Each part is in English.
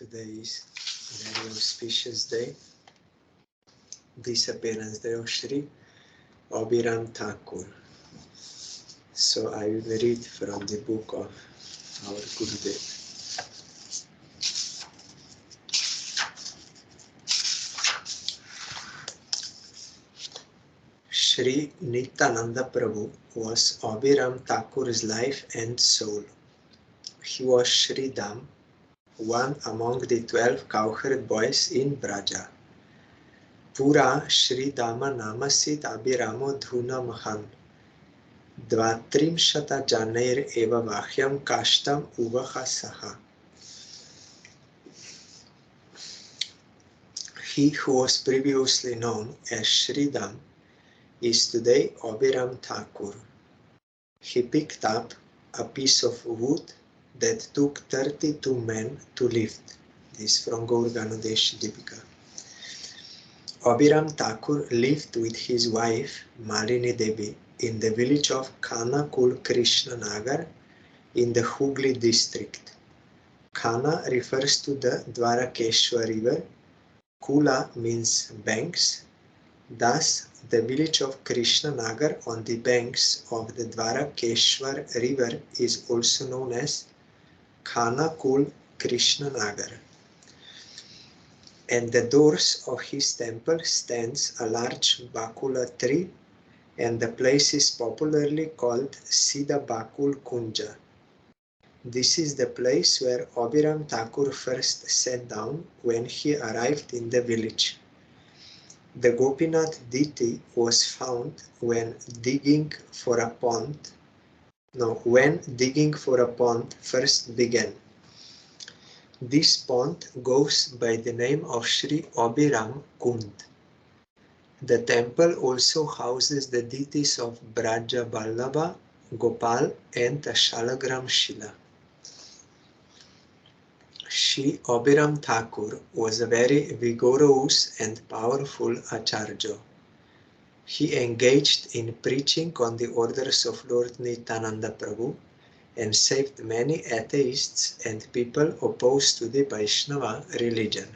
Today is a very auspicious day, Disappearance Day of Sri Abhiram Thakur. So I will read from the book of our Gurudev. Sri Nityananda Prabhu was Abhiram Thakur's life and soul. He was Sri Dham, one among the 12 cowherd boys in Braja. Pura Sri Dama Namasit Abhiramo Dhuna Mahan. Dvatrimshata Janair Eva Vahyam Kashtam Uvaha Saha. He who was previously known as Sri Dham is today Abhiram Thakur. He picked up a piece of wood that took 32 men to lift. This is from Gaur Ganodesh Deepika. Abhiram Thakur lived with his wife Malini Devi in the village of Khanakul Krishna Nagar in the Hooghly district. Khana refers to the Dwarakeshwar river. Kula means banks. Thus, the village of Krishna Nagar on the banks of the Dwarakeshwar river is also known as Khanakul Krishna Nagar. At the doors of his temple stands a large Bakula tree, and the place is popularly called Siddha Bakul Kunja. This is the place where Abhiram Thakur first sat down when he arrived in the village. The Gopinath deity was found when digging for a pond first began. This pond goes by the name of Sri Abhiram Kund. The temple also houses the deities of Braja Ballabha, Gopal and Shalagram Shila. Sri Abhiram Thakur was a very vigorous and powerful Acharya. He engaged in preaching on the orders of Lord Nityananda Prabhu and saved many atheists and people opposed to the Vaishnava religion.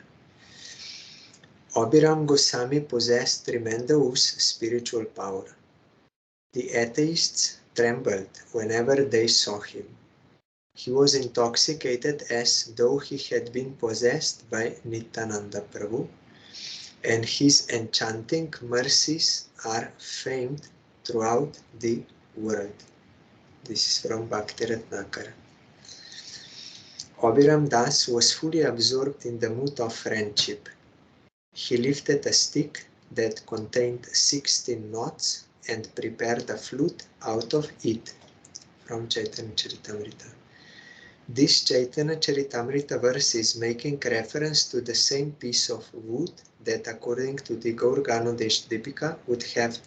Abhiram Goswami possessed tremendous spiritual power. The atheists trembled whenever they saw him. He was intoxicated as though he had been possessed by Nityananda Prabhu, and his enchanting mercies are famed throughout the world. This is from Bhakti Ratnakara. Abhiram Das was fully absorbed in the mood of friendship. He lifted a stick that contained 16 knots and prepared a flute out of it. From Chaitanya Charitamrita. This Chaitanya Charitamrita verse is making reference to the same piece of wood that, according to the Gaur Ganodesh Deepika, would have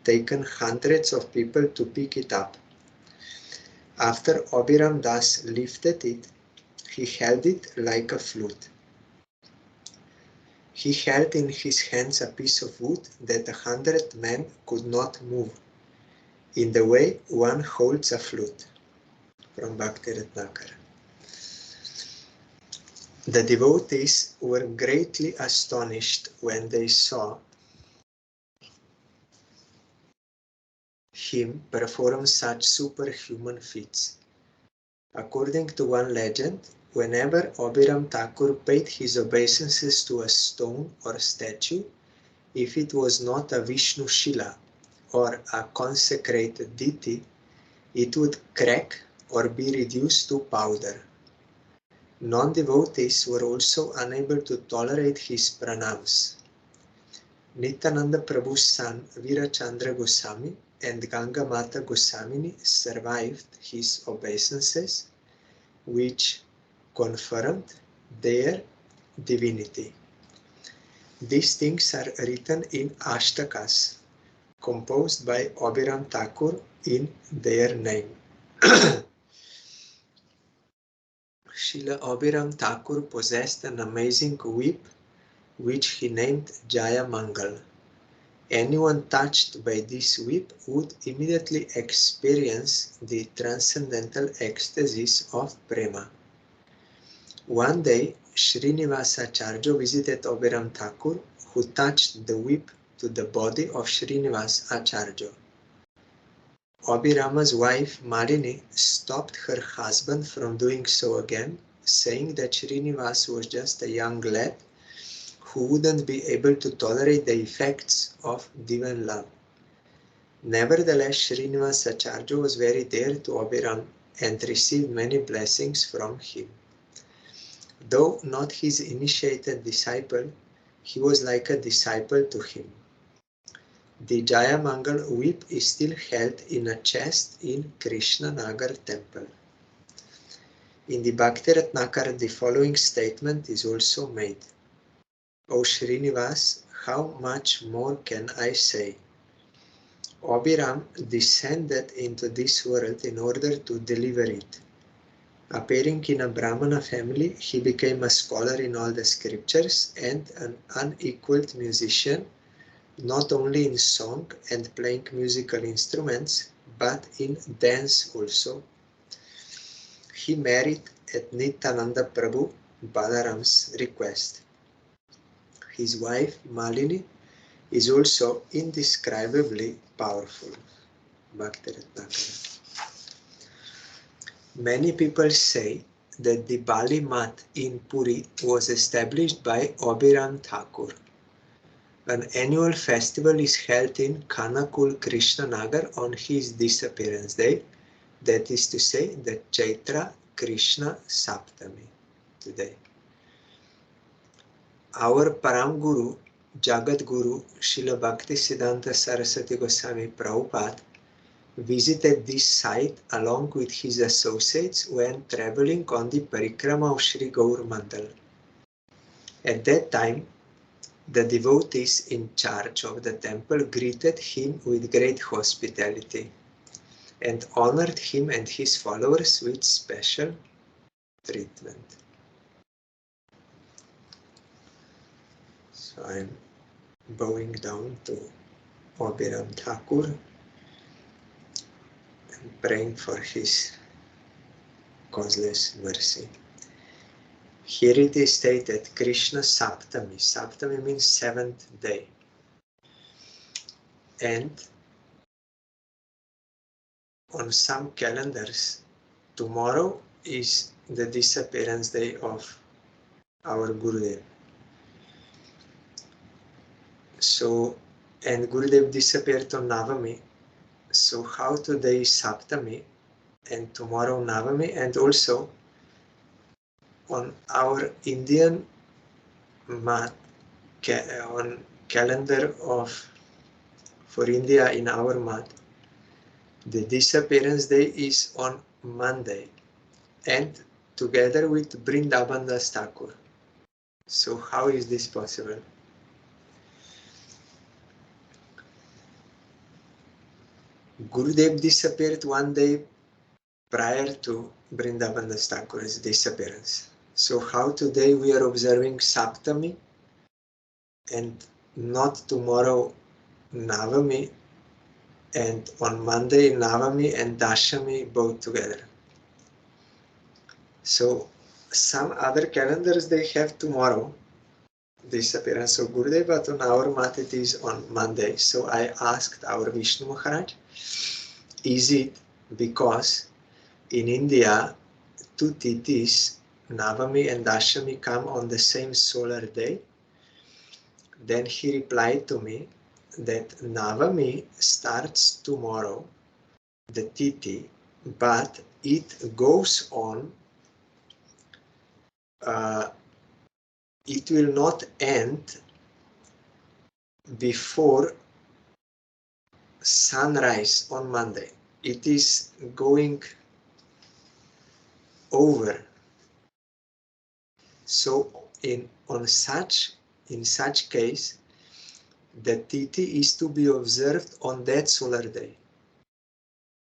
taken hundreds of people to pick it up. After Abhiram Das lifted it, he held it like a flute. He held in his hands a piece of wood that 100 men could not move, in the way one holds a flute. From Bhakti Ratnakara. The devotees were greatly astonished when they saw him perform such superhuman feats. According to one legend, whenever Abhiram Thakur paid his obeisances to a stone or statue, if it was not a Vishnu Shila or a consecrated deity, it would crack or be reduced to powder. Non-devotees were also unable to tolerate his pranams. Nityananda Prabhu's son Virachandra Goswami and Ganga Mata Goswamini survived his obeisances, which confirmed their divinity. These things are written in Ashtakas, composed by Abhiram Thakur in their name. Srila Abhiram Thakur possessed an amazing whip which he named Jaya Mangal. Anyone touched by this whip would immediately experience the transcendental ecstasies of prema. One day, Srinivasacharya visited Abhiram Thakur, who touched the whip to the body of Srinivas Acharya. Abhirama's wife Malini stopped her husband from doing so again, saying that Srinivas was just a young lad who wouldn't be able to tolerate the effects of divine love. Nevertheless, Srinivasacharya was very dear to Abhiram and received many blessings from him. Though not his initiated disciple, he was like a disciple to him. The Jayamangal whip is still held in a chest in Krishnanagar temple. In the Bhakti-Ratnakara, the following statement is also made. O Srinivas, how much more can I say? Abhiram descended into this world in order to deliver it. Appearing in a Brahmana family, he became a scholar in all the scriptures and an unequaled musician, not only in song and playing musical instruments, but in dance also. He married at Nityananda Prabhu Balaram's request. His wife Malini is also indescribably powerful. Bhakti-Ratnakara. Many people say that the Bali Math in Puri was established by Abhiram Thakur. An annual festival is held in Kanakul Krishnanagar on his disappearance day, that is to say, the Chaitra Krishna Saptami today. Our Param Guru, Jagat Guru, Srila Bhaktisiddhanta Saraswati Goswami Prabhupada visited this site along with his associates when traveling on the parikrama of Sri Gaur Mandal. At that time, the devotees in charge of the temple greeted him with great hospitality and honored him and his followers with special treatment. So I'm bowing down to Abhiram Thakur and praying for his causeless mercy. Here it is stated Krishna Saptami. Saptami means seventh day. And on some calendars, tomorrow is the disappearance day of our Gurudev. So, and Gurudev disappeared on Navami. So how today is Saptami and tomorrow Navami, and also on our Indian math, on calendar of for India in our math, the disappearance day is on Monday and together with Brindaban Das Thakur. So how is this possible? Gurudev disappeared one day prior to Brindaban Das Thakur's disappearance. So how today we are observing Saptami and not tomorrow Navami, and on Monday Navami and Dashami both together. So some other calendars they have tomorrow disappearance of Gurudev, but on our mat it is on Monday. So I asked our Vishnu Maharaj, is it because in India two titis, Navami and Dashami, come on the same solar day? Then he replied to me that Navami starts tomorrow, the Titi, but it goes on, it will not end before sunrise on Monday. It is going over. So in such case, the Titi is to be observed on that solar day.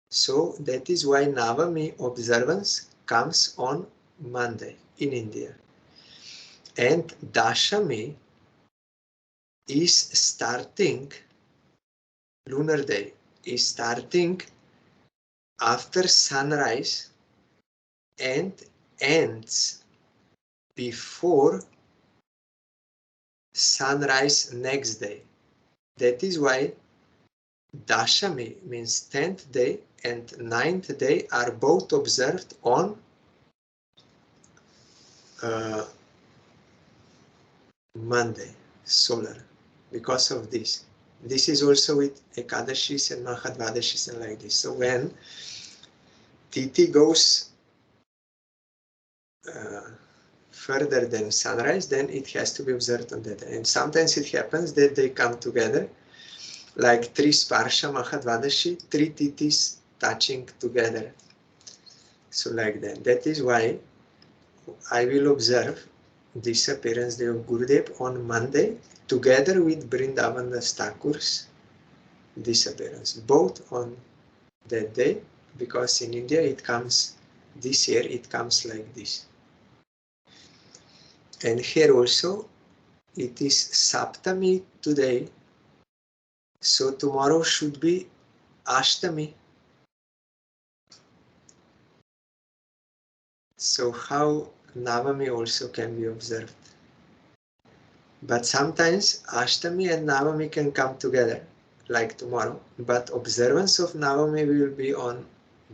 So that is why Navami observance comes on Monday in India. And Dashami is starting, lunar day, is starting after sunrise and ends before sunrise next day. That is why Dashami means 10th day and 9th day are both observed on Monday, solar, because of this. This is also with Ekadashis and Mahadvadashis and like this. So when Titi goes further than sunrise, then it has to be observed on that day. And sometimes it happens that they come together, like 3 Sparsha Mahadvadashi, 3 Titis touching together. So like that. That is why I will observe Disappearance Day of Gurudev on Monday together with Vrindavan Das Thakur's disappearance, both on that day, because in India it comes, this year it comes like this. And here also it is Saptami today, so tomorrow should be Ashtami. So how Navami also can be observed. But sometimes Ashtami and Navami can come together, like tomorrow, but observance of Navami will be on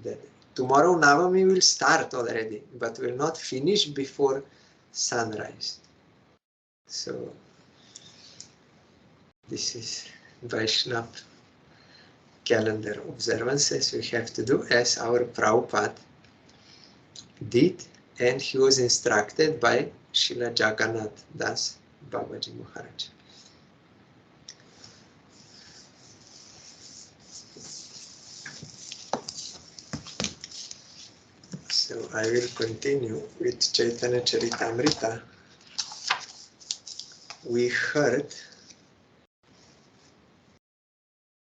that day. Tomorrow Navami will start already, but will not finish before sunrise. So this is Vaishnav calendar observances we have to do as our Prabhupada did, and he was instructed by Srila Jagannath Das Babaji Maharaj. So I will continue with Chaitanya Charitamrita. We heard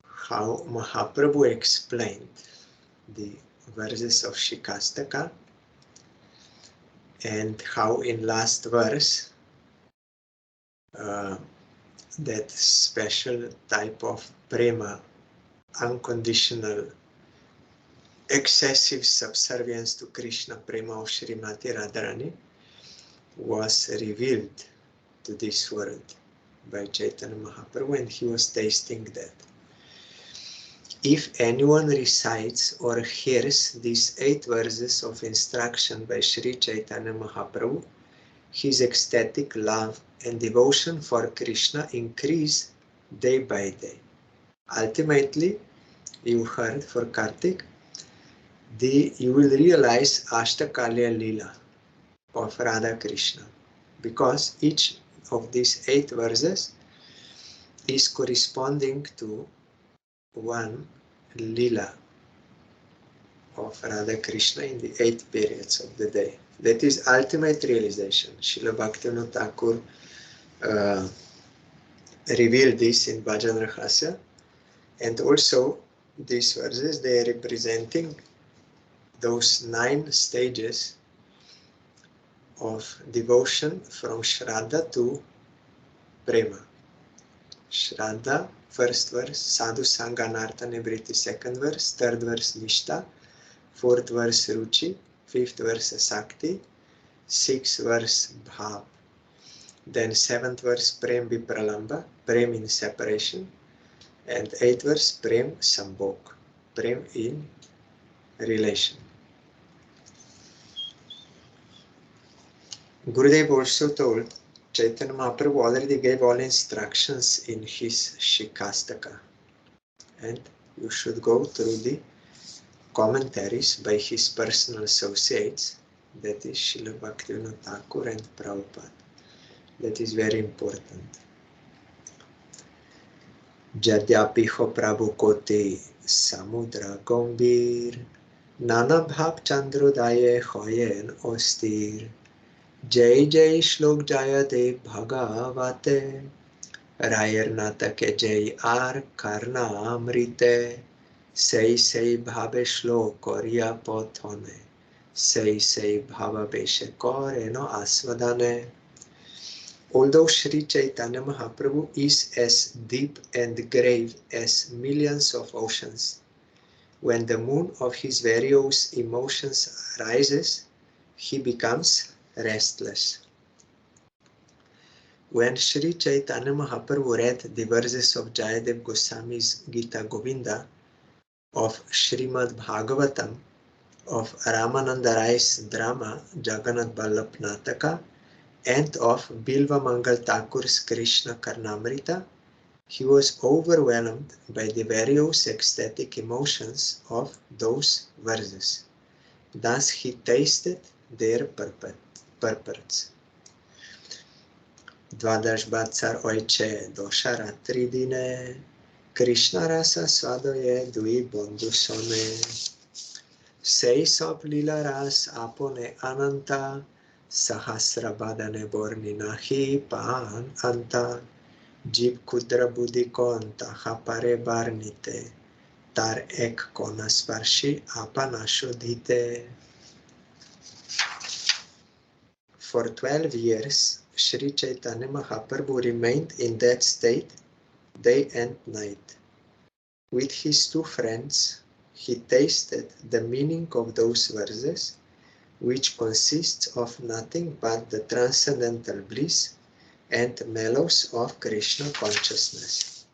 how Mahaprabhu explained the verses of Shikastaka, and how in last verse that special type of prema, unconditional, excessive subservience to Krishna prema of Srimati Radharani was revealed to this world by Chaitanya Mahaprabhu, and he was tasting that. If anyone recites or hears these 8 verses of instruction by Sri Chaitanya Mahaprabhu, his ecstatic love and devotion for Krishna increase day by day. Ultimately, you heard for Kartik, you will realize Ashtakalya Leela of Radha Krishna, because each of these 8 verses is corresponding to one Leela of Radha Krishna in the 8 periods of the day. That is ultimate realization. Srila Bhaktivinoda Thakur revealed this in Bhajan Rahasya, and also these verses, they are representing those 9 stages of devotion from Shraddha to Prema. Shraddha, first verse, Sadhu Sangha Anartha Nivriti, 2nd verse, 3rd verse Nishta, 4th verse Ruchi, 5th verse Sakti, 6th verse Bhav, then 7th verse Prem Vipralamba, Prem in separation, and 8th verse Prem Sambhog, Prem in relation. Gurudev also told, Chaitanya Mahaprabhu already gave all instructions in his Shikastaka, and you should go through the commentaries by his personal associates, that is Srila Bhaktivinoda Thakur and Prabhupada. That is very important. Jadyapi ho Prabhu kote samudra gombir, nana bhav chandrodaye hoyen ostir, Jai Jai Shlok Jayade Bhagavate, Rayar Natake Jai Ar Karna Amrite, Sei Bhave Shlok Korya Pothone, Sei Bhava Beshe Koreno Asvadane. Although Sri Chaitanya Mahaprabhu is as deep and grave as millions of oceans, when the moon of his various emotions rises, he becomes restless. When Sri Chaitanya Mahaprabhu read the verses of Jayadev Goswami's Gita Govinda, of Srimad Bhagavatam, of Ramananda Rai's drama Jagannath Vallabh Nataka, and of Bilva Mangal Thakur's Krishna Karnamrita, he was overwhelmed by the various ecstatic emotions of those verses. Thus he tasted their purports. Dvadash Batsar Oiche Dosharatri Dine Krishna Rasa Svadoye Dui Bondhu Sone Sei Sop Lila Ras Apone Ananta Sahasra Badane Borni Nahi Pan Anta Jib Kudra Buddhi Konta Hapare Barnite Tar Ek Kona Sparshi Apanashodhite. For 12 years, Sri Chaitanya Mahaprabhu remained in that state day and night. With his two friends, he tasted the meaning of those verses, which consists of nothing but the transcendental bliss and mellows of Krishna consciousness.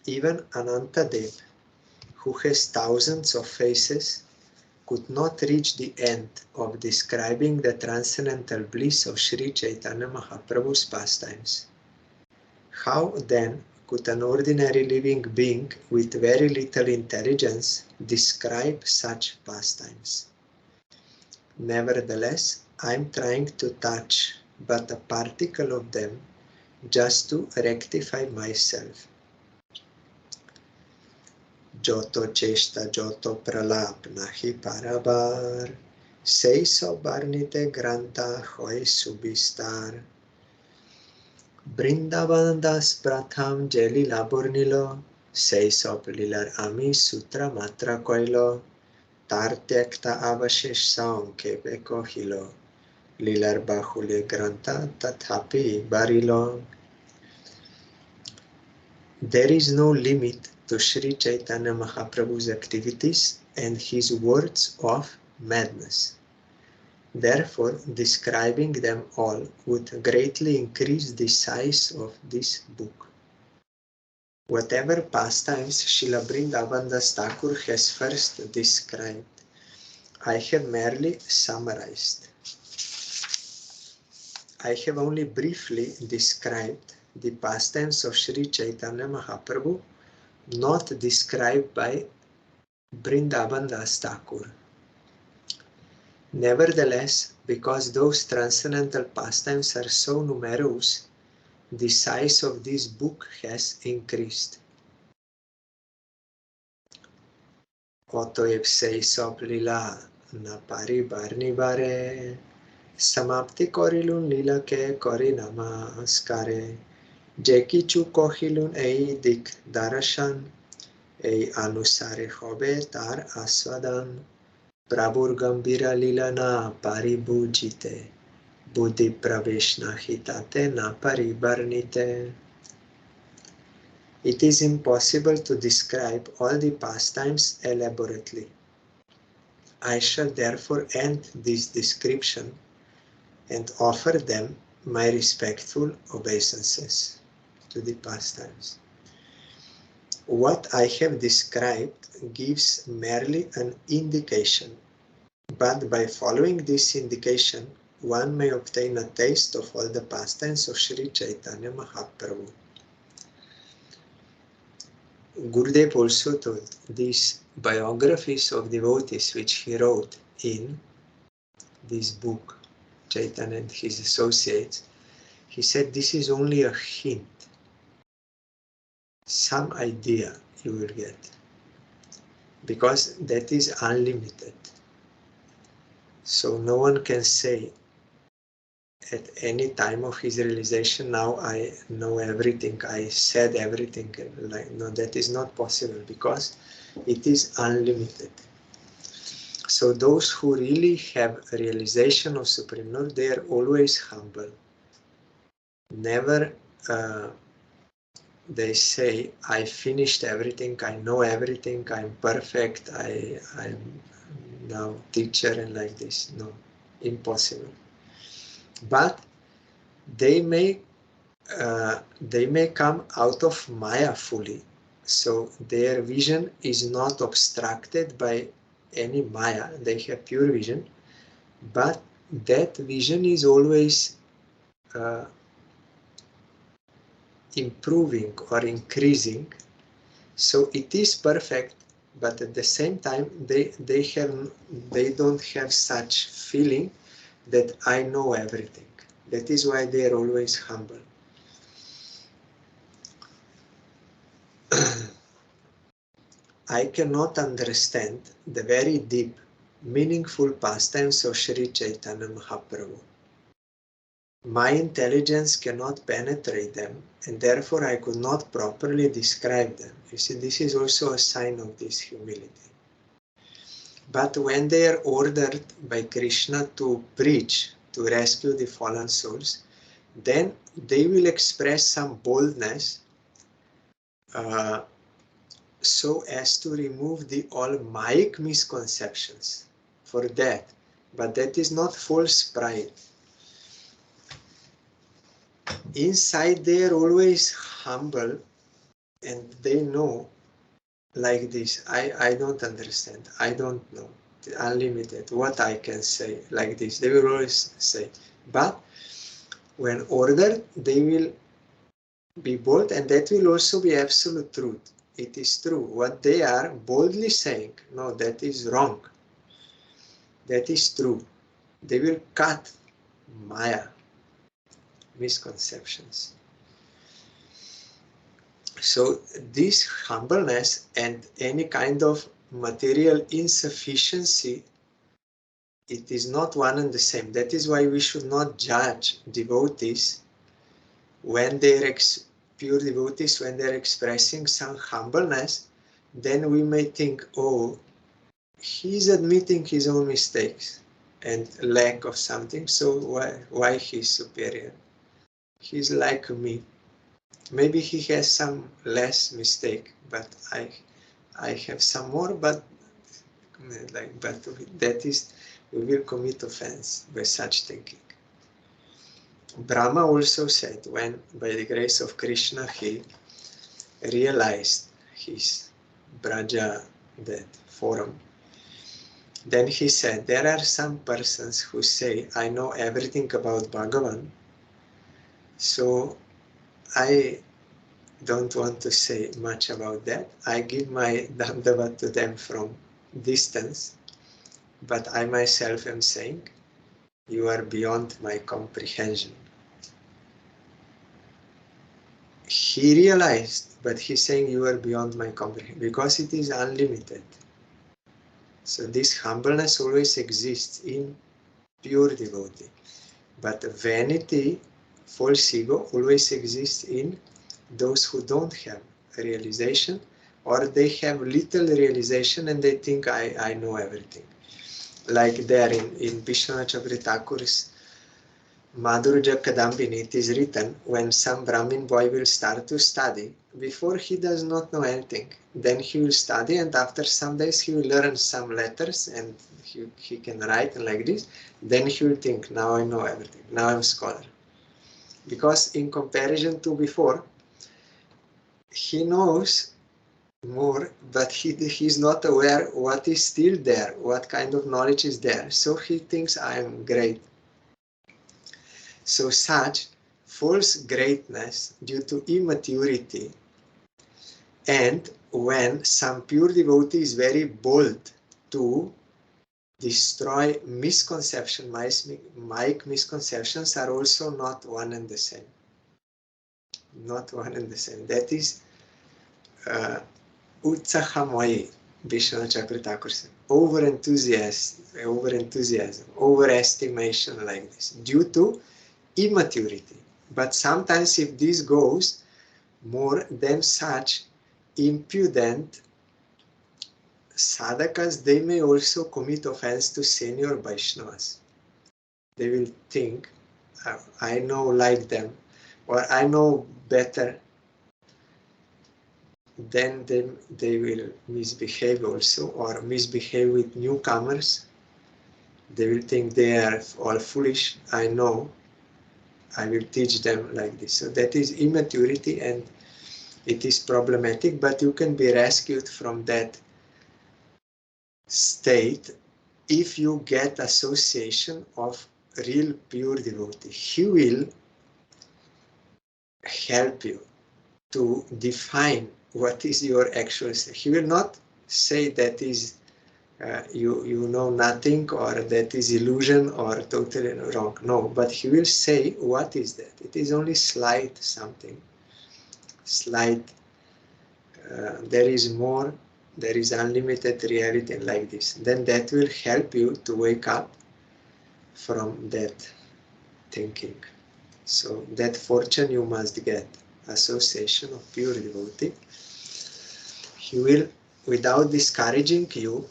Even Anantadev, who has thousands of faces, could not reach the end of describing the transcendental bliss of Sri Chaitanya Mahaprabhu's pastimes. How then could an ordinary living being with very little intelligence describe such pastimes? Nevertheless, I am trying to touch but a particle of them just to rectify myself. Joto chesta joto pralap nahi parabar, sei so barnite granta hoy subistar. Brindavan das pratham jeli laburnilo, sei sop lilar ami sutra matra koilo, tar tekta avashesh saunke bekohilo, lilar bahule granta tathapi barilo. There is no limit to Sri Chaitanya Mahaprabhu's activities and his words of madness. Therefore, describing them all would greatly increase the size of this book. Whatever pastimes Srila Vrindavandas Thakur has first described, I have merely summarized. I have only briefly described the pastimes of Sri Chaitanya Mahaprabhu not described by Vrindavandas Thakur. Nevertheless, because those transcendental pastimes are so numerous, the size of this book has increased. Otoeb sei sop lila na pari barni bare, samapti korilun lila ke kori namaskare, jekichu kohilun ei dik darashan, ei anusare hobe tar aswadan, Prabhur Gambira Lila na paribhujite, buddhi praveshna hitate na paribarnite. It is impossible to describe all the pastimes elaborately. I shall therefore end this description and offer them my respectful obeisances to the pastimes. What I have described gives merely an indication, but by following this indication, one may obtain a taste of all the pastimes of Sri Chaitanya Mahaprabhu. Gurudev also told these biographies of devotees which he wrote in this book, Chaitanya and his associates. He said this is only a hint, some idea you will get, because that is unlimited. So no one can say at any time of his realization, now I know everything, I said everything. Like, no, that is not possible because it is unlimited. So those who really have a realization of Supreme Lord, they are always humble. Never they say, I finished everything, I know everything, I'm perfect, I'm now teacher and like this. No, impossible. But they may come out of Maya fully. So their vision is not obstructed by any Maya. They have pure vision, but that vision is always improving or increasing. So it is perfect, but at the same time they don't have such feeling that I know everything. That is why they are always humble. I cannot understand the very deep, meaningful pastimes of Sri Chaitanya Mahaprabhu. My intelligence cannot penetrate them, and therefore I could not properly describe them. You see, this is also a sign of this humility. But when they are ordered by Krishna to preach, to rescue the fallen souls, then they will express some boldness so as to remove the all Mayic misconceptions for that. But that is not false pride. Inside they are always humble and they know like this. I don't understand. I don't know. Unlimited. What I can say like this. They will always say. But when ordered, they will be bold, and that will also be absolute truth. It is true. What they are boldly saying, no, that is wrong. That is true. They will cut Maya, misconceptions. So this humbleness and any kind of material insufficiency, it is not one and the same. That is why we should not judge devotees when they're pure devotees, when they're expressing some humbleness. Then we may think, oh, he's admitting his own mistakes and lack of something, so why he's superior? He's like me. Maybe he has some less mistake, but I have some more, but that is, we will commit offense by such thinking. Brahma also said, when by the grace of Krishna he realized his Braja, that forum, then he said, there are some persons who say, I know everything about Bhagavan, so I don't want to say much about that. I give my dandavat to them from distance, but I myself am saying, you are beyond my comprehension. He realized, but he's saying you are beyond my comprehension, because it is unlimited. So this humbleness always exists in pure devotee. But vanity, false ego, always exists in those who don't have realization, or they have little realization and they think I know everything. Like there in Vishwanath Chakravarti Thakur's Madhurja Kadambini, it is written, when some Brahmin boy will start to study, before he does not know anything, then he will study, and after some days he will learn some letters and he can write and like this, then he will think, now I know everything, now I'm a scholar. Because in comparison to before, he knows more, but he's not aware what is still there, what kind of knowledge is there. So he thinks I am great. So such false greatness due to immaturity, and when some pure devotee is very bold to destroy misconception, Mayic misconceptions are also not one and the same. Not one and the same. That is Utsahamai, Vishwanath Chakravarti Thakur said. Over-enthusiasm, overestimation like this, due to immaturity. But sometimes if this goes more than such impudent sadhakas, they may also commit offense to senior Vaishnavas. They will think, I know like them, or I know better. Then they will misbehave also, or misbehave with newcomers. They will think they are all foolish. I know I will teach them like this. So that is immaturity, and it is problematic, but you can be rescued from that state if you get association of real pure devotee. He will help you to define what is your actual state. He will not say that is you know nothing, or that is illusion, or totally wrong. No, but he will say what is that. It is only slight something, slight. There is more, there is unlimited reality like this. Then that will help you to wake up from that thinking. So that fortune you must get, association of pure devotee. He will, without discouraging you,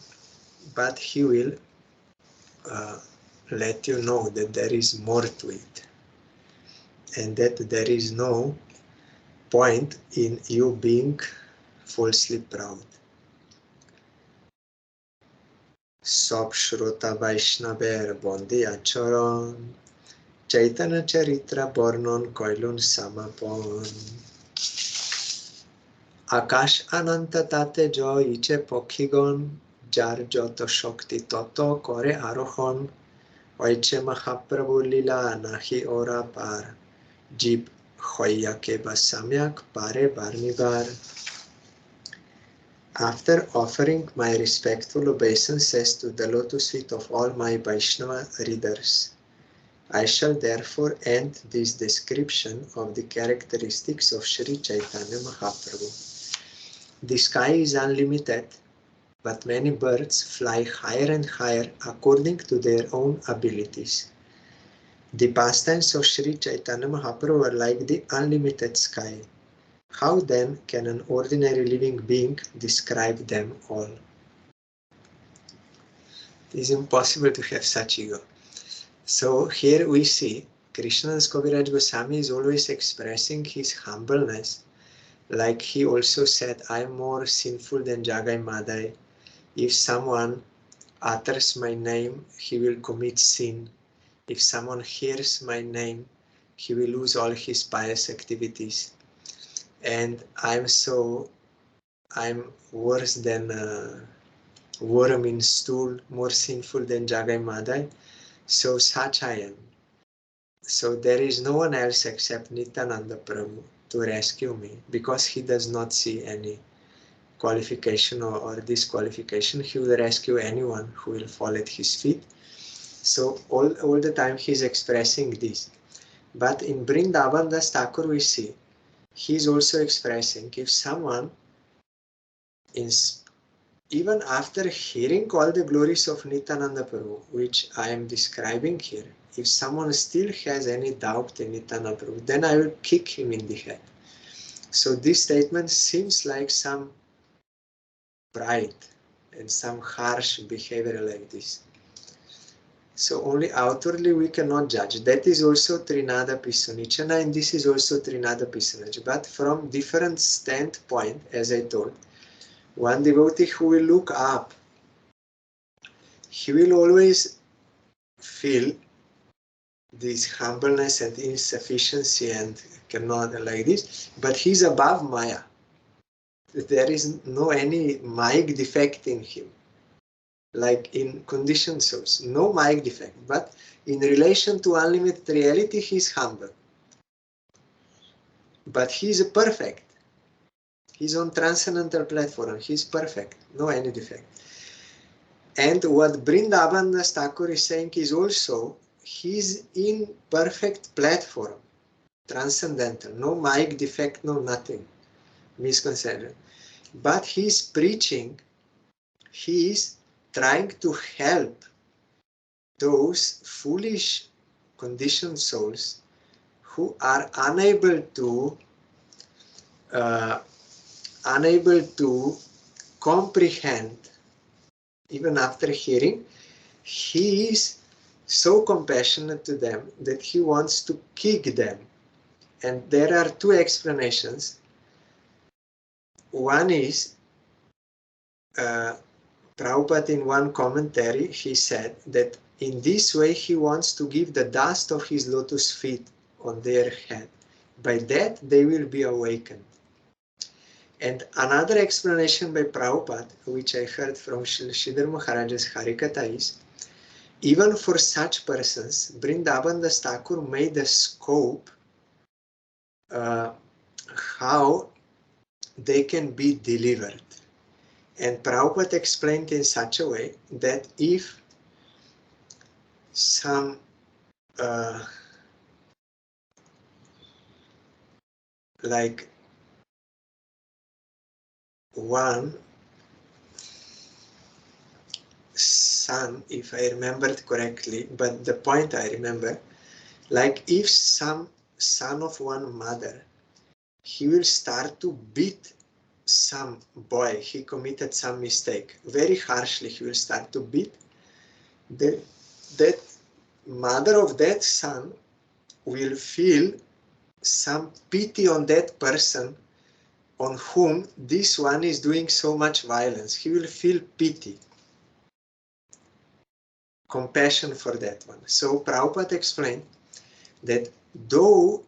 but he will let you know that there is more to it, and that there is no point in you being falsely proud. Sab Shrota Vaishnaver Bondi Acharan Chaitanya Charitra Bornon Koilun Samapon Akash Ananta Tate Jo Iche Pokhigon Jar Joto Shokti Toto Kore Arohon Oiche Mahaprabhu Lila Nahi Ora Par Jib Hoya Keba Samyak Pare Barnibar. After offering my respectful obeisances to the lotus feet of all my Vaishnava readers, I shall therefore end this description of the characteristics of Sri Chaitanya Mahaprabhu. The sky is unlimited, but many birds fly higher and higher according to their own abilities. The pastimes of Sri Chaitanya Mahaprabhu are like the unlimited sky. How then can an ordinary living being describe them all? It is impossible to have such ego. So here we see Krishnadas Kaviraj Goswami is always expressing his humbleness. Like he also said, I am more sinful than Jagai Madai. If someone utters my name, he will commit sin. If someone hears my name, he will lose all his pious activities. And I'm worse than worm in stool, more sinful than Jagai Madai. So such I am. So there is no one else except Nityananda Prabhu to rescue me, because he does not see any qualification or disqualification. He will rescue anyone who will fall at his feet. So all the time he is expressing this. But in Vrindavan Das Thakur we see he is also expressing, if someone even after hearing all the glories of Nityananda Prabhu, which I am describing here, if someone still has any doubt in Nityananda Prabhu, then I will kick him in the head. So this statement seems like some pride and some harsh behavior like this. So only outwardly we cannot judge. That is also Trinada Pisunichana, and this is also Trinada Pisunaj. But from different standpoint, as I told, one devotee who will look up, he will always feel this humbleness and insufficiency and cannot like this, but he's above Maya. There is no any Mayic defect in him, like in conditioned souls, no Mayic defect, but in relation to unlimited reality, he's humble. But he's perfect. He's on transcendental platform, he's perfect, no any defect. And what Vrindavan Das Thakur is saying is also, he's in perfect platform, transcendental, no Mayic defect, no nothing, misconception. But he's preaching, he's trying to help those foolish conditioned souls who are unable to comprehend. Even after hearing, he is so compassionate to them that he wants to kick them. And there are two explanations. One is, Prabhupada in one commentary, he said that in this way he wants to give the dust of his lotus feet on their head. By that they will be awakened. And another explanation by Prabhupada, which I heard from Sridhar Maharaj's Harikatha, is even for such persons, Vrindavan Das Thakur made a scope how they can be delivered. And Prabhupada explained in such a way that if some like one son, if I remembered correctly, but the point I remember, like if some son of one mother, he will start to beat some boy, he committed some mistake, very harshly he will start to beat, that mother of that son will feel some pity on that person on whom this one is doing so much violence. He will feel pity, compassion for that one. So Prabhupada explained that though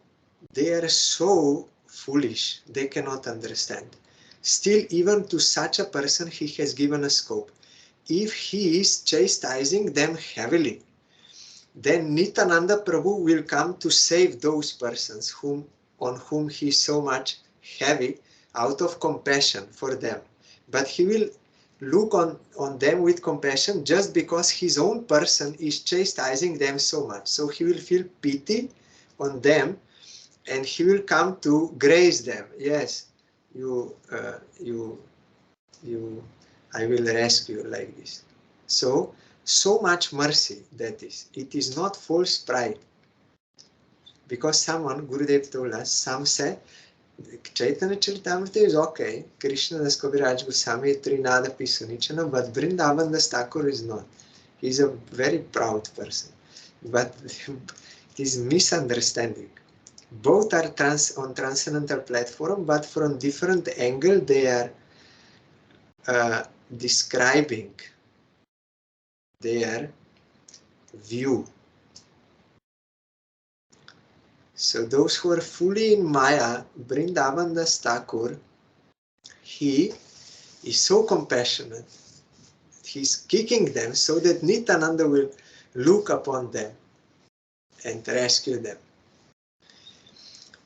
they are so foolish, they cannot understand, still even to such a person he has given a scope. If he is chastising them heavily, then Nityananda Prabhu will come to save those persons on whom he is so much heavy out of compassion for them. But he will look on them with compassion just because his own person is chastising them so much. So he will feel pity on them and he will come to grace them. Yes, I will rescue like this. So much mercy that is. It is not false pride. Because someone, Gurudev told us, some say, Chaitanya Charitamrita is okay, Krishna Das Kaviraj Goswami Trinada Pisunichana, but Vrindavan Das Thakur is not. He is a very proud person. But it is misunderstanding. Both are on transcendental platform, but from different angle they are describing their view. So those who are fully in Maya, Vrindavan Das Thakur, he is so compassionate. He's kicking them so that Nityananda will look upon them and rescue them.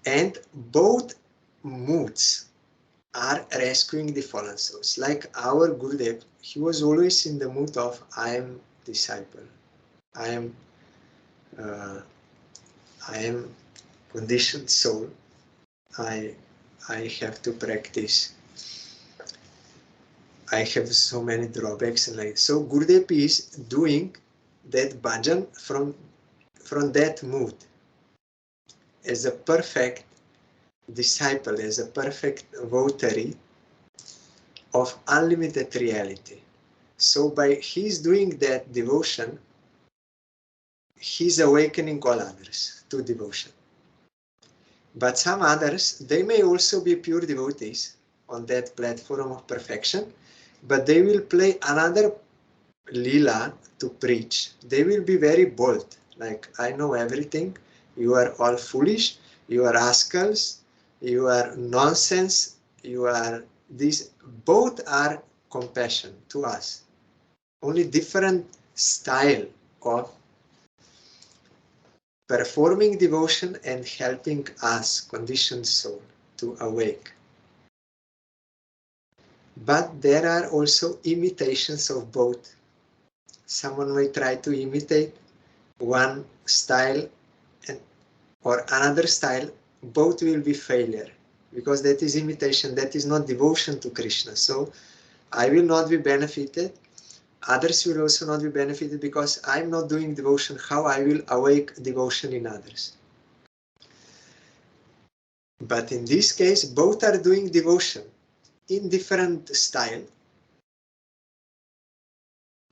And both moods are rescuing the fallen souls. Like our Gurudev, he was always in the mood of, I am disciple. I am conditioned soul. I have to practice. I have so many drawbacks and like so. Gurudev is doing that bhajan from that mood as a perfect disciple, as a perfect votary of unlimited reality. So by his doing that devotion, he's awakening all others to devotion. But some others, they may also be pure devotees on that platform of perfection, but they will play another lila to preach. They will be very bold, like, I know everything, you are all foolish, you are rascals, you are nonsense, you are this. Both are compassion to us, only different style of performing devotion and helping us, conditioned soul, to awake. But there are also imitations of both. Someone may try to imitate one style or another style. Both will be failure, because that is imitation, that is not devotion to Krishna. So I will not be benefited. Others will also not be benefited because I'm not doing devotion. How I will awake devotion in others? But in this case, both are doing devotion in different style,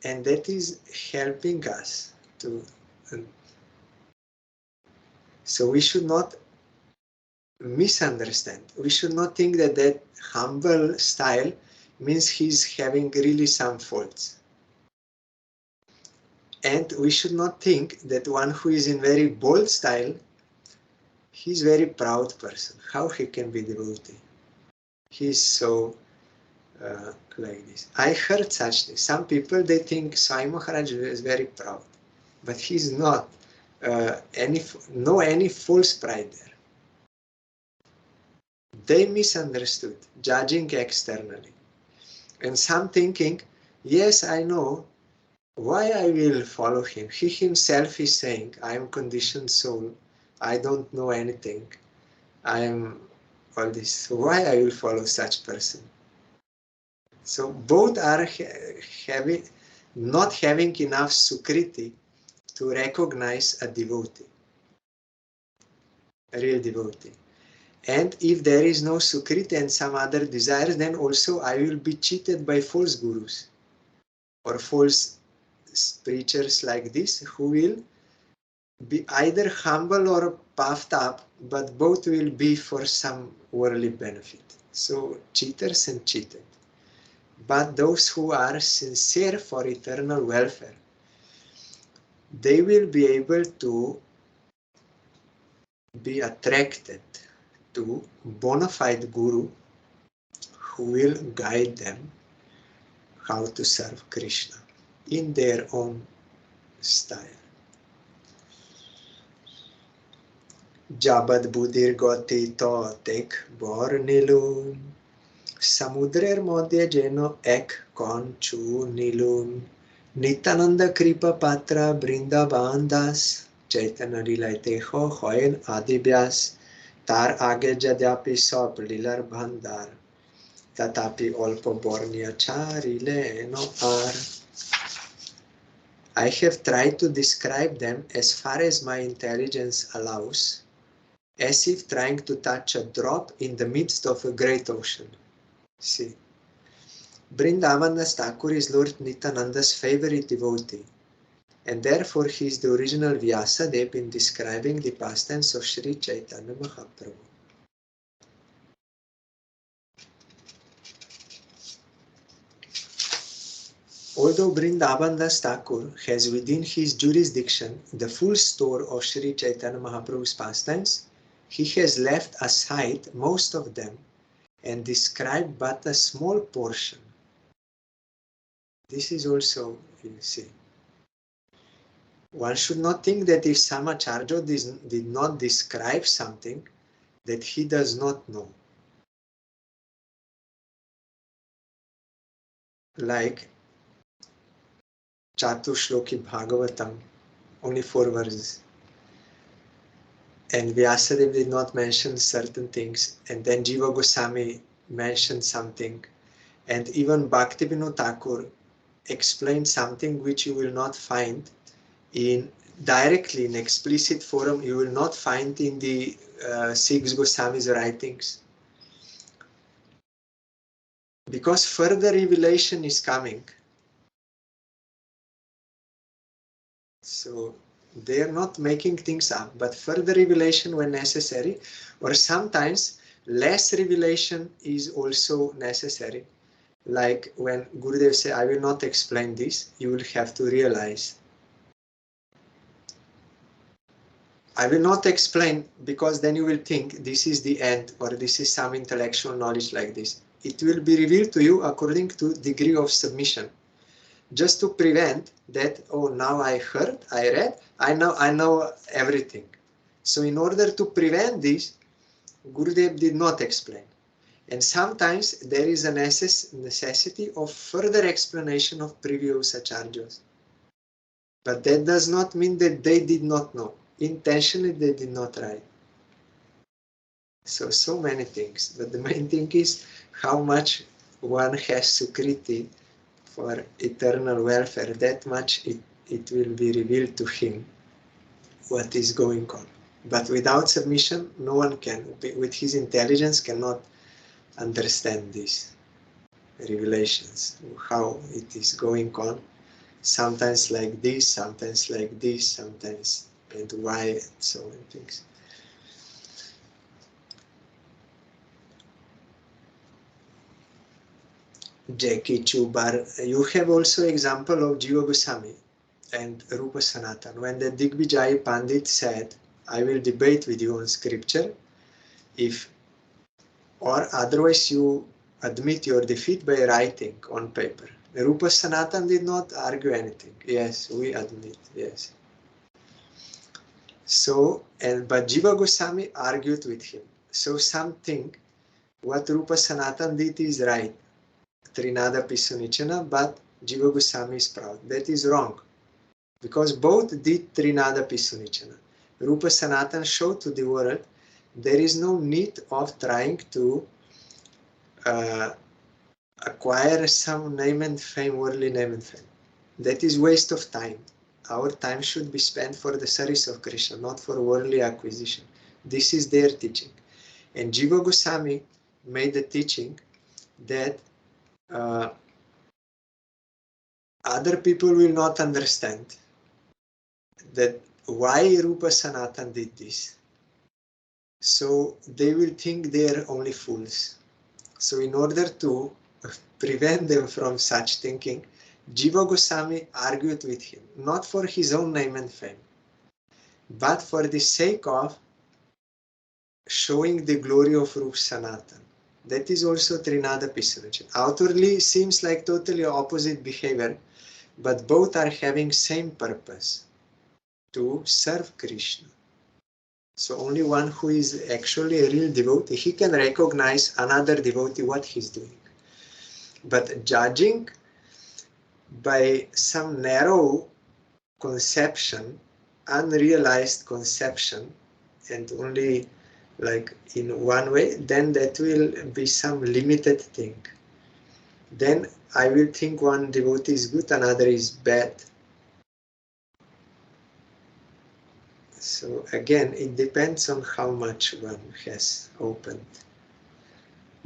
and that is helping us to. So we should not misunderstand. We should not think that that humble style means he's having really some faults. And we should not think that one who is in very bold style He's very proud person. How he can be devotee? He's so like this. I heard such things. Some people, they think Sai Maharaj is very proud, but he's not. Any false pride there. They misunderstood, judging externally. And some thinking, yes, I know, why I will follow him? He himself is saying, I am conditioned soul, I don't know anything, I am all this. So why I will follow such person? So both are not having enough sukriti to recognize a devotee, a real devotee. And if there is no sukriti and some other desires, then also I will be cheated by false gurus or false preachers like this, who will be either humble or puffed up, but both will be for some worldly benefit. So cheaters and cheated. But those who are sincere for eternal welfare, they will be able to be attracted to bona fide guru who will guide them how to serve Krishna in their own style. Jabad budir goti totek bornilun samudrer modye jeno ek konchu nilun Nityananda kripa patra brindavan das Chaitanya lilaite ho hoen adibyas tar age jadyapi sab lilar bhandar tatapi olpo bornia charile no ar. I have tried to describe them as far as my intelligence allows, as if trying to touch a drop in the midst of a great ocean. See, Vrindavan's Thakur is Lord Nityananda's favorite devotee, and therefore he is the original Vyasadeva in describing the pastimes of Sri Chaitanya Mahaprabhu. Although Vrindavan's Thakur has within his jurisdiction the full store of Sri Chaitanya Mahaprabhu's pastimes, he has left aside most of them and described but a small portion. This is also, you see. One should not think that if Samacharya did not describe something, that he does not know. Like Chatushloki Bhagavatam, only 4 verses. And Vyasadeva did not mention certain things, and then Jiva Goswami mentioned something, and even Bhaktivinoda Thakur explained something which you will not find directly in explicit form, you will not find in the 6 Goswami's writings. Because further revelation is coming. So they are not making things up, but further revelation when necessary, or sometimes less revelation is also necessary. Like when Gurudev says, I will not explain this, you will have to realize. I will not explain because then you will think this is the end or this is some intellectual knowledge like this. It will be revealed to you according to degree of submission. Just to prevent that, oh, now I heard, I read, I know everything. So in order to prevent this, Gurudev did not explain. And sometimes there is a necessity of further explanation of previous acharyas. But that does not mean that they did not know. Intentionally they did not write. So many things. But the main thing is how much one has sukriti for eternal welfare, that much it will be revealed to him what is going on. But without submission, no one can, with his intelligence, cannot understand these revelations, how it is going on. Sometimes like this, sometimes like this, sometimes, and why, and so many things. Jackie Chubar, you have also example of Jiva Goswami and Rupa Sanatan. When the Digvijay Pandit said, I will debate with you on scripture. Or otherwise you admit your defeat by writing on paper. Rupa Sanatan did not argue anything. Yes, we admit, yes. So, but Jiva Goswami argued with him. So something, what Rupa Sanatan did is right. Trinada Pisunichana, but Jiva Goswami is proud. That is wrong. Because both did Trinada Pisunichana. Rupa Sanatan showed to the world there is no need of trying to acquire some name and fame, worldly name and fame. That is waste of time. Our time should be spent for the service of Krishna, not for worldly acquisition. This is their teaching. And Jiva Goswami made the teaching that other people will not understand that why Rupa Sanatan did this. So they will think they are only fools. So in order to prevent them from such thinking, Jiva Goswami argued with him, not for his own name and fame, but for the sake of showing the glory of Rupa Sanatan. That is also Trinada Pisunichana. Outwardly seems like totally opposite behavior, but both are having same purpose, to serve Krishna. So only one who is actually a real devotee, he can recognize another devotee what he's doing. But judging by some narrow conception, unrealized conception, and only like in one way, then that will be some limited thing. Then I will think one devotee is good, another is bad. So again, it depends on how much one has opened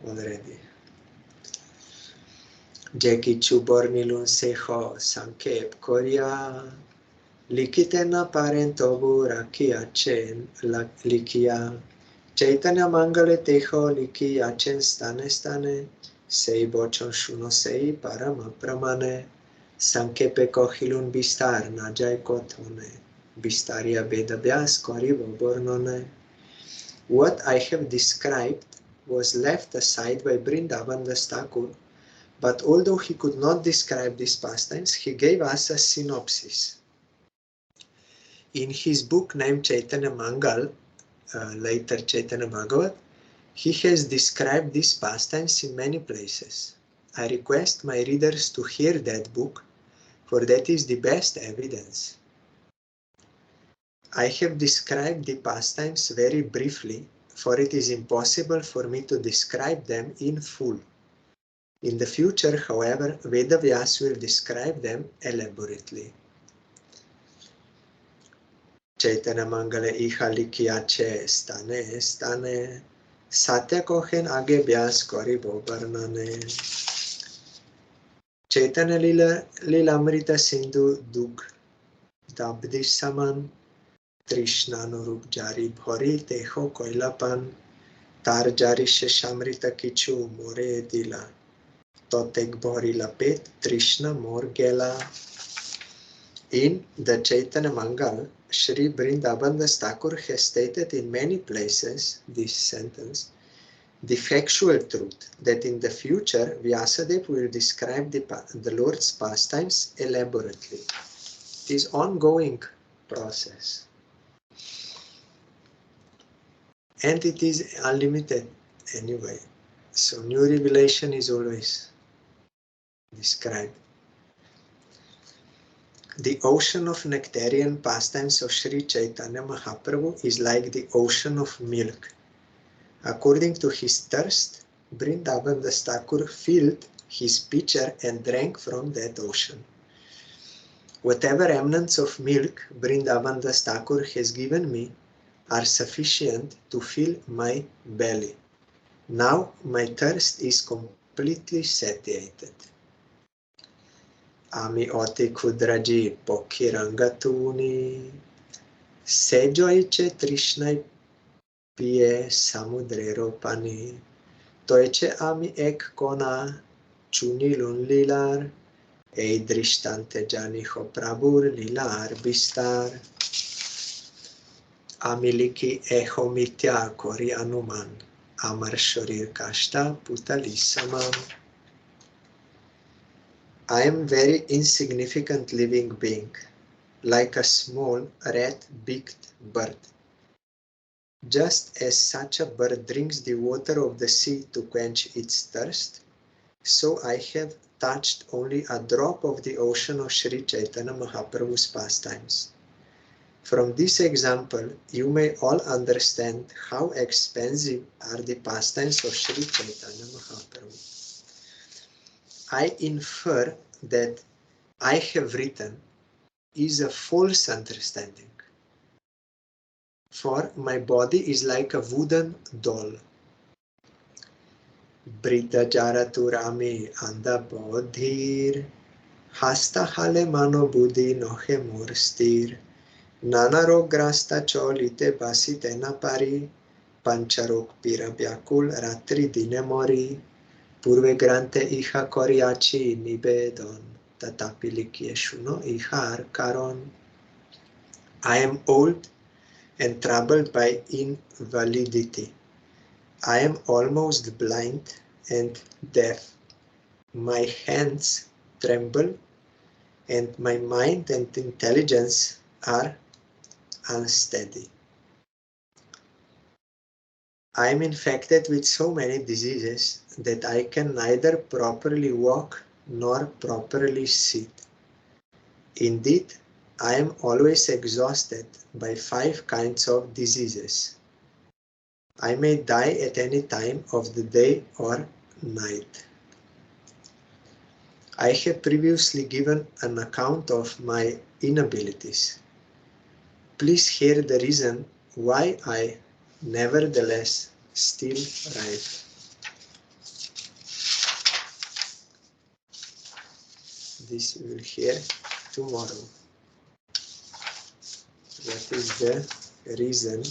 already. যে কিছু বর্ণিলুন সেহ সংক্ষেপ করিয়া লিখিতে না পারেন তবু রাখিয়াছেন লিখিয়া চৈতন্য মঙ্গলে তেহ লিখিয়াছেন স্থানে স্থানে সেই বচন শুনো সেই পরম প্রমাণে সংক্ষেপে কহিলুন বিস্তার না যায় কথনে বিস্তারিয়া বেদব্যাস করিব বর্ণনে. What I have described was left aside by Vrindavan Das Thakur, but although he could not describe these pastimes, he gave us a synopsis. In his book named Chaitanya Mangal, later Chaitanya Bhagavat, he has described these pastimes in many places. I request my readers to hear that book, for that is the best evidence. I have described the pastimes very briefly, for it is impossible for me to describe them in full. In the future, however, Vedavyas will describe them elaborately. Chaitanya Mangala iha likiache stane stane satya kohen age vyas koribo varnane. Chaitanya Lilamrita Sindhu Dug Dabdi Saman Trishna Nurup Jari Bhori Teho Koilapan Tar Jari Sheshamrita Kichu More Dila Totek Bhori Lapet Trishna Mor Gela. In the Chaitanya Mangal, Sri Vrindavan Das Thakur has stated in many places this sentence, the factual truth that in the future Vyasadeva will describe the Lord's pastimes elaborately. It is ongoing process. And it is unlimited anyway. So new revelation is always described. The ocean of nectarian pastimes of Sri Chaitanya Mahaprabhu is like the ocean of milk. According to his thirst, Vrindavan Das Thakur filled his pitcher and drank from that ocean. Whatever remnants of milk Vrindavan Das Thakur has given me are sufficient to fill my belly. Now my thirst is completely satiated. Ami oti kudraji pokirangatuni sejoiche trishnai pie samudrero pani toiche ami ek kona chunilun lilar ei drishtante janiho prabhur lilar bistar. Amiliki ehomitya kori anuman. Amar shorir kashta putali samam. I am very insignificant living being, like a small rat-beaked bird. Just as such a bird drinks the water of the sea to quench its thirst, so I have touched only a drop of the ocean of Sri Chaitanya Mahaprabhu's pastimes. From this example, you may all understand how expensive are the pastimes of Sri Chaitanya Mahaprabhu. I infer that I have written is a false understanding. For my body is like a wooden doll. Brita Jaraturami anda bodhir, hasta hale mano buddhi nohe mor stir, nanaro grasta cholite basite na pari, pancharok pira vyakul ratri dine mori, purve grante iha koriachi nibedon, tatapi likieshuno ihar karon. I am old and troubled by invalidity. I am almost blind and deaf. My hands tremble and my mind and intelligence are unsteady. I am infected with so many diseases that I can neither properly walk nor properly sit. Indeed, I am always exhausted by 5 kinds of diseases. I may die at any time of the day or night. I have previously given an account of my inabilities. Please hear the reason why I nevertheless still write. This we will hear tomorrow. What is the reason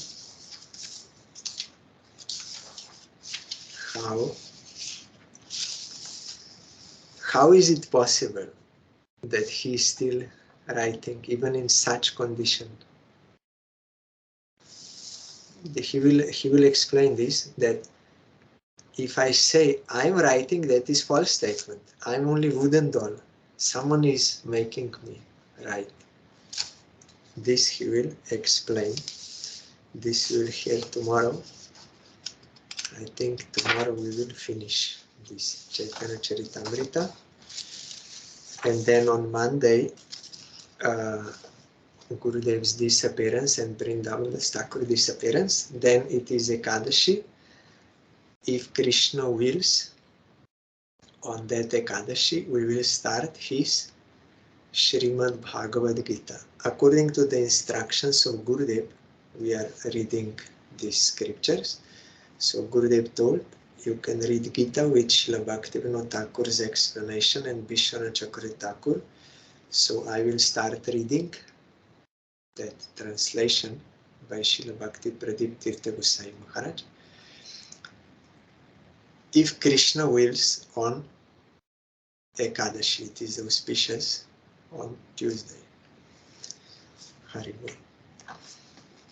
how is it possible that he is still writing even in such condition? He will explain this, that if I say I'm writing, that is false statement. I'm only wooden doll. Someone is making me write. This he will explain. This we will hear tomorrow. I think tomorrow we will finish this Chaitanya Charitamrita. And then on Monday, Gurudev's disappearance and Vrindavan's Thakur disappearance. Then it is Ekadashi. If Krishna wills, on that Ekadashi, we will start his Srimad Bhagavad Gita. According to the instructions of Gurudev, we are reading these scriptures. So Gurudev told, you can read Gita with Srila Bhaktivinoda Thakur's explanation and Vishwana Chakravarti Thakur. So I will start reading that translation by Srila Bhakti Pradip Tirtha Gosai Maharaj. If Krishna wills, on Ekadashi, it is auspicious on Tuesday. Hari Bol.